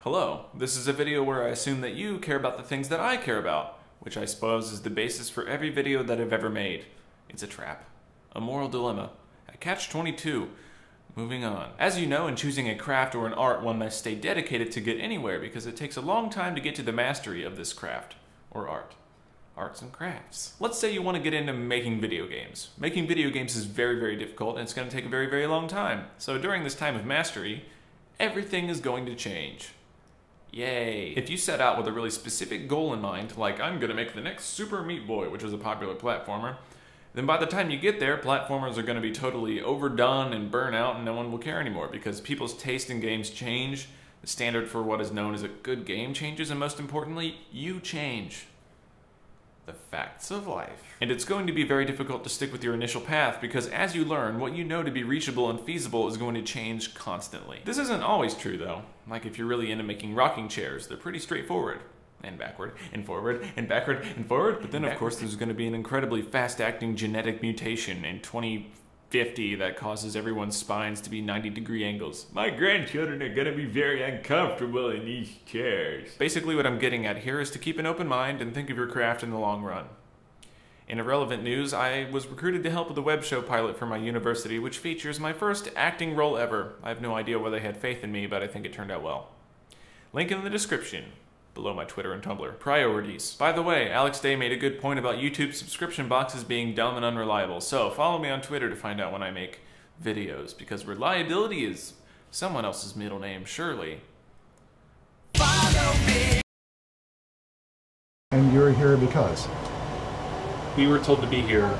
Hello, this is a video where I assume that you care about the things that I care about, which I suppose is the basis for every video that I've ever made. It's a trap, a moral dilemma, a catch-22. Moving on. As you know, in choosing a craft or an art, one must stay dedicated to get anywhere because it takes a long time to get to the mastery of this craft or art. Arts and crafts. Let's say you want to get into making video games. Making video games is very, very difficult and it's going to take a very, very long time. So during this time of mastery, everything is going to change. Yay. If you set out with a really specific goal in mind, like I'm gonna make the next Super Meat Boy, which is a popular platformer, then by the time you get there, platformers are gonna be totally overdone and burn out and no one will care anymore because people's taste in games change, the standard for what is known as a good game changes, and most importantly, you change. The facts of life. And it's going to be very difficult to stick with your initial path because as you learn, what you know to be reachable and feasible is going to change constantly. This isn't always true though. Like if you're really into making rocking chairs, they're pretty straightforward. And backward, and forward, and backward, and forward. But then of course there's going to be an incredibly fast-acting genetic mutation in 2050 that causes everyone's spines to be 90-degree angles. My grandchildren are going to be very uncomfortable in these chairs. Basically what I'm getting at here is to keep an open mind and think of your craft in the long run. In irrelevant news, I was recruited to help with a web show pilot for my university, which features my first acting role ever. I have no idea why they had faith in me, but I think it turned out well. Link in the description. Below my Twitter and Tumblr. Priorities. By the way, Alex Day made a good point about YouTube subscription boxes being dumb and unreliable, so follow me on Twitter to find out when I make videos, because reliability is someone else's middle name, surely. Follow me. And you're here because? We were told to be here